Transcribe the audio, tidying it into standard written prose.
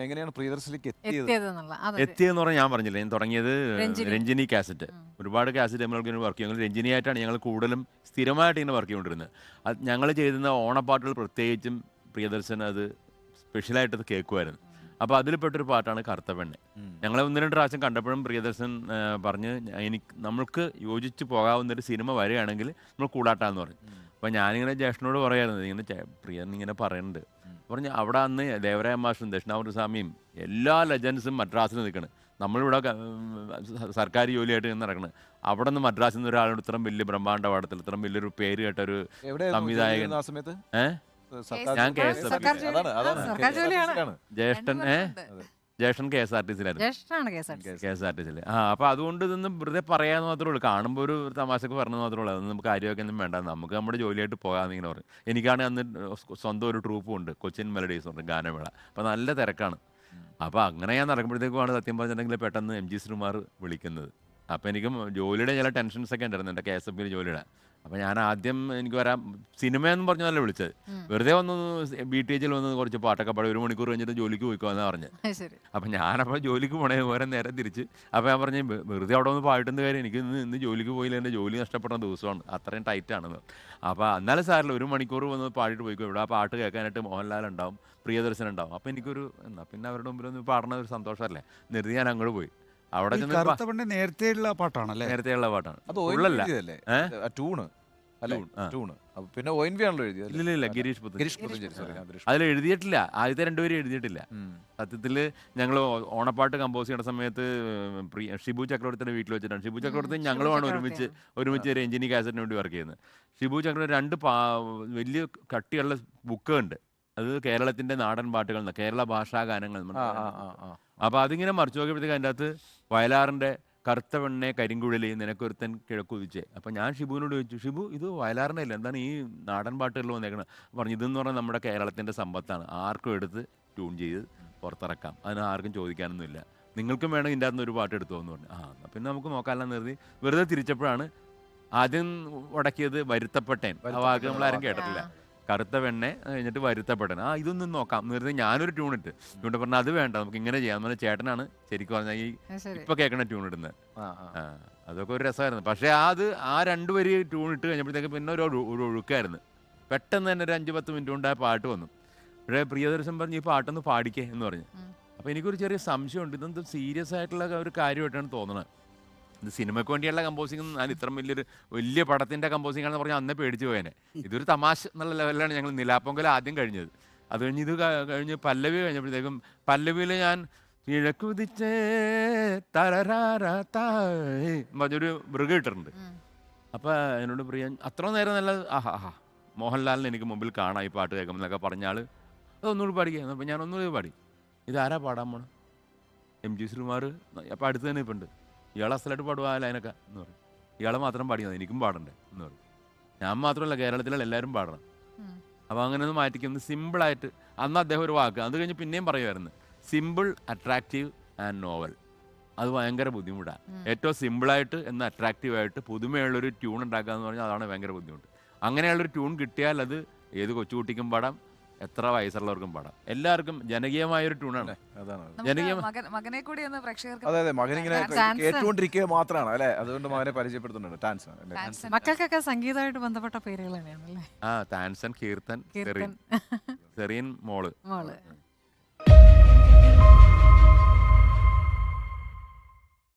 എങ്ങനെയാണ് പ്രിയദർശനിലേക്ക് എത്തിയെന്ന് പറഞ്ഞാൽ ഞാൻ പറഞ്ഞില്ല, ഞാൻ തുടങ്ങിയത് രഞ്ജിനി കാസറ്റ്. ഒരുപാട് കാസറ്റ് നമ്മൾക്ക് വർക്ക് ചെയ്യുന്നത് രഞ്ജിനിയായിട്ടാണ് ഞങ്ങൾ കൂടുതലും സ്ഥിരമായിട്ട് ഇങ്ങനെ വർക്ക് ചെയ്തുകൊണ്ടിരുന്നത്. അത് ഞങ്ങൾ ചെയ്തിരുന്ന ഓണപ്പാട്ടുകൾ പ്രത്യേകിച്ചും പ്രിയദർശൻ അത് സ്പെഷ്യലായിട്ട് കേൾക്കുമായിരുന്നു. അപ്പോൾ അതിൽപ്പെട്ടൊരു പാട്ടാണ് കറുത്ത പെണ്ണ്. ഞങ്ങൾ 1-2 പ്രാവശ്യം കണ്ടപ്പോഴും പ്രിയദർശൻ പറഞ്ഞ് നമ്മൾക്ക് യോജിച്ച് പോകാവുന്നൊരു സിനിമ വരികയാണെങ്കിൽ നമ്മൾ കൂടാട്ടാന്ന് പറഞ്ഞു. അപ്പോൾ ഞാനിങ്ങനെ ജ്യേഷ്ഠനോട് പറയായിരുന്നു, ഇങ്ങനെ പ്രിയൻ ഇങ്ങനെ പറയുന്നുണ്ട് പറഞ്ഞ്. അവിടെ അന്ന് ദേവരായ മാഷും ദക്ഷിണാമൂർത്തി സ്വാമിയും എല്ലാ ലെജൻസും മദ്രാസിൽ നിൽക്കണം. നമ്മളിവിടെ സർക്കാർ ജോലിയായിട്ട് നിന്ന് നടക്കണം. അവിടെ നിന്ന് മദ്രാസിൽ നിന്ന് ഒരാളോട് ഇത്രയും വലിയ ബ്രഹ്മാണ്ഡ പാടത്തിൽ ഇത്രയും വലിയൊരു പേര് കേട്ട ഒരു സംവിധായകൻ. ഞാൻ ജ്യേഷ്ഠൻ KSRTC. അപ്പൊ അതുകൊണ്ട് ഇതൊന്നും വെറുതെ പറയാന്ന് മാത്രമേ ഉള്ളൂ. കാണുമ്പോൾ ഒരു തമാശക്ക് പറഞ്ഞത് മാത്രമേ ഉള്ളൂ. അതൊന്നും നമുക്ക് കാര്യമൊക്കെ വേണ്ട, നമുക്ക് നമ്മുടെ ജോലിയായിട്ട് പോകാമെന്നിങ്ങനെ പറയും. എനിക്കാണെങ്കിൽ അന്ന് സ്വന്തം ഒരു ട്രൂപ്പും ഉണ്ട്, കൊച്ചിൻ മെലഡീസ് ഉണ്ട്, ഗാനമേള. അപ്പോൾ നല്ല തിരക്കാണ്. അപ്പോൾ അങ്ങനെ ഞാൻ നടക്കുമ്പോഴത്തേക്കുമാണ് സത്യം പറഞ്ഞിട്ടുണ്ടെങ്കിൽ പെട്ടെന്ന് MG ശ്രീകുമാർ വിളിക്കുന്നത്. അപ്പോൾ എനിക്കും ജോലിയുടെ ചില ടെൻഷൻസൊക്കെ ഉണ്ടായിരുന്നു, എൻ്റെ KSFB ജോലിയുടെ. അപ്പോൾ ഞാൻ ആദ്യം എനിക്ക് വരാൻ സിനിമയെന്ന് പറഞ്ഞതല്ല വിളിച്ചത്, വെറുതെ വന്ന് BTH വന്ന് കുറച്ച് പാട്ടൊക്കെ പാടി 1 മണിക്കൂർ കഴിഞ്ഞിട്ട് ജോലിക്ക് പോയിക്കോന്നാണ് പറഞ്ഞത്. അപ്പം ഞാനപ്പോൾ ജോലിക്ക് പോണേ വേറെ നേരെ തിരിച്ച്. അപ്പോൾ ഞാൻ പറഞ്ഞു വെറുതെ അവിടെ ഒന്ന് പാട്ടെന്ന് കാര്യം, എനിക്ക് ഇന്ന് ജോലിക്ക് പോയില്ല, എൻ്റെ ജോലി നഷ്ടപ്പെടുന്ന ദിവസമാണ്, അത്രയും ടൈറ്റാണെന്ന്. അപ്പോൾ എന്നാലും സാറില്ല, 1 മണിക്കൂർ വന്ന് പാടിയിട്ട് പോയിക്കോ, ഇവിടെ ആ പാട്ട് കേൾക്കാനായിട്ട് മോഹൻലാൽ ഉണ്ടാവും, പ്രിയദർശൻ ഉണ്ടാവും. അപ്പോൾ എനിക്കൊരു പിന്നെ അവരുടെ മുമ്പിൽ ഒന്ന് പാടുന്ന ഒരു സന്തോഷമല്ലേ നിർത്തി ഞാൻ അങ്ങോട്ട് പോയി. അവിടെ നേരത്തെയുള്ള പാട്ടാണല്ലേ? നേരത്തെയുള്ള പാട്ടാണ്. പിന്നെ ONV ആണല്ലോ എഴുതിയത്. ഇല്ല, ഗിരീഷ് അതിൽ എഴുതിയിട്ടില്ല. ആദ്യത്തെ 2 പേരും എഴുതിയിട്ടില്ല. സത്യത്തിൽ ഞങ്ങൾ ഓണപ്പാട്ട് കമ്പോസ് ചെയ്യുന്ന സമയത്ത് ഷിബു ചക്രവർത്തിയുടെ വീട്ടിൽ വെച്ചിട്ടാണ്. ഷിബു ചക്രവർത്തി ഞങ്ങളുമാണ് ഒരുമിച്ച് രഞ്ജിനി കാസറ്റിന് വേണ്ടി വർക്ക് ചെയ്യുന്നത്. ഷിബു ചക്രവർത്തി 2 വലിയ കട്ടിയുള്ള ബുക്കുണ്ട്. അത് കേരളത്തിന്റെ നാടൻ പാട്ടുകൾ, കേരള ഭാഷാ ഗാനങ്ങൾ. അപ്പോൾ അതിങ്ങനെ മറിച്ച് നോക്കിയപ്പോഴത്തേക്ക് അതിൻ്റെ അകത്ത് വയലാറിൻ്റെ കറുത്ത പെണ്ണെ കരിങ്കുഴലി നിനക്കൊരുത്തൻ കിഴക്കുതിച്ചേ. അപ്പം ഞാൻ ഷിബുവിനോട് ചോദിച്ചു, ഷിബു ഇത് വയലാറിൻ്റെ അല്ല, എന്താണ് ഈ നാടൻ പാട്ടുകളിൽ വന്നേക്കണം? പറഞ്ഞു ഇതെന്ന് പറഞ്ഞാൽ നമ്മുടെ കേരളത്തിൻ്റെ സമ്പത്താണ്, ആർക്കും എടുത്ത് ട്യൂൺ ചെയ്ത് പുറത്തിറക്കാം, അതിന് ആർക്കും ചോദിക്കാനൊന്നുമില്ല, നിങ്ങൾക്കും വേണം ഇതിൻ്റെ അകത്തുനിന്ന് ഒരു പാട്ട് എടുത്തോന്ന് പറഞ്ഞു. പിന്നെ നമുക്ക് നോക്കാമെല്ലാം നിർത്തി വെറുതെ തിരിച്ചപ്പോഴാണ് ആദ്യം ഉടക്കിയത് വരുത്തപ്പെട്ടേൻ. ആ വാക്ക് നമ്മളാരും കേട്ടിട്ടില്ല. കറുത്ത പെണ്ണെ കഴിഞ്ഞിട്ട് വരുത്തപ്പെട്ടൻ. ഇതൊന്നും നോക്കാം നിർത്തി ഞാനൊരു ട്യൂൺ ഇട്ട് പറഞ്ഞാൽ അത് വേണ്ട, നമുക്ക് ഇങ്ങനെ ചെയ്യാം. ചേട്ടനാണ് ശരിക്കും പറഞ്ഞാൽ ഈ ഇപ്പൊ കേൾക്കണ ട്യൂൺ ഇടുന്നത്. അതൊക്കെ ഒരു രസമായിരുന്നു. പക്ഷേ അത് ആ 2 വരി ട്യൂൺ ഇട്ട് കഴിഞ്ഞപ്പോഴത്തേക്ക് പിന്നെ ഒരു ഒഴുക്കായിരുന്നു. പെട്ടെന്ന് തന്നെ ഒരു 5-10 മിനിറ്റ് കൊണ്ട് ആ പാട്ട് വന്നു. പക്ഷേ പ്രിയദർശൻ പറഞ്ഞ് ഈ പാട്ടൊന്ന് പാടിക്കേ എന്ന് പറഞ്ഞു. അപ്പോൾ എനിക്കൊരു ചെറിയ സംശയമുണ്ട്, ഇതെന്തും സീരിയസ് ആയിട്ടുള്ള ഒരു കാര്യമായിട്ടാണ് തോന്നുന്നത്. ഇത് സിനിമയ്ക്ക് വേണ്ടിയുള്ള കമ്പോസിങ്, ഞാൻ ഇത്ര വലിയ പടത്തിൻ്റെ കമ്പോസിംഗ് ആണെന്ന് പറഞ്ഞാൽ അന്നേ പേടിച്ച് പോയേനെ. ഇതൊരു തമാശ എന്നുള്ള ലെവലിലാണ് ഞങ്ങൾ നിലാപ്പൊങ്കൽ ആദ്യം കഴിഞ്ഞത്. അത് കഴിഞ്ഞ് ഇത് കഴിഞ്ഞ് പല്ലവി കഴിഞ്ഞപ്പോഴത്തേക്കും പല്ലവിയിൽ ഞാൻ കിഴക്കുതിച്ചേ തരരാരാത്തായ് പറഞ്ഞൊരു മൃഗം ഇട്ടിട്ടുണ്ട്. അപ്പോൾ എന്നോട് പ്രിയൻ അത്ര നേരം നല്ല മോഹൻലാലിനെ എനിക്ക് മുമ്പിൽ കാണാം ഈ പാട്ട് കേൾക്കുമ്പോൾ എന്നൊക്കെ പറഞ്ഞാൽ അതൊന്നുകൂടി പാടിക്കുക. അപ്പോൾ ഞാൻ ഒന്നുകൂടി പാടി. ഇതാരാ പാടാൻ പോണം? MG ശ്രീകുമാർ. അപ്പോൾ അടുത്ത് തന്നെ ഇപ്പം ഉണ്ട്. ഇയാളെ അസലായിട്ട് പാടുക ലൈനൊക്കെ എന്ന് പറയും. ഇയാളെ മാത്രം പാടിയാൽ എനിക്കും പാടണ്ടേ എന്ന് പറയും. ഞാൻ മാത്രമല്ല, കേരളത്തിലുള്ള എല്ലാവരും പാടണം. അപ്പോൾ അങ്ങനെ ഒന്ന് മാറ്റിക്കുന്നത് സിമ്പിളായിട്ട്. അന്ന് അദ്ദേഹം ഒരു വാക്ക് അത് കഴിഞ്ഞ് പിന്നെയും പറയുമായിരുന്നു, സിമ്പിൾ, അട്രാക്റ്റീവ് ആൻഡ് നോവൽ. അത് ഭയങ്കര ബുദ്ധിമുട്ടാണ്. ഏറ്റവും സിമ്പിളായിട്ട് എന്നാൽ അട്രാക്റ്റീവായിട്ട് പുതുമയുള്ളൊരു ട്യൂൺ ഉണ്ടാക്കുക എന്ന് പറഞ്ഞാൽ അതാണ് ഭയങ്കര ബുദ്ധിമുട്ട്. അങ്ങനെയുള്ളൊരു ട്യൂൺ കിട്ടിയാൽ അത് ഏത് കൊച്ചുകുട്ടിക്കും പാടാം, എത്ര വയസ്സുള്ളവർക്കും പാടാം, എല്ലാവർക്കും ജനകീയമായൊരു ട്യൂണാണ്. മകനെ കൂടി ഒന്ന് പ്രേക്ഷകർക്ക്. അതെ, മകനിങ്ങനെ കേട്ടുകൊണ്ടിരിക്കുക മാത്രമാണ് അല്ലേ, അതുകൊണ്ട് മകനെ പരിചയപ്പെടുത്തുന്നുണ്ട്. മക്കൾക്കൊക്കെ സംഗീതമായിട്ട് ബന്ധപ്പെട്ട പേരുകൾ തന്നെയാണല്ലേ? താൻസൻ, കീർത്തൻ, സെറീൻ മോള്.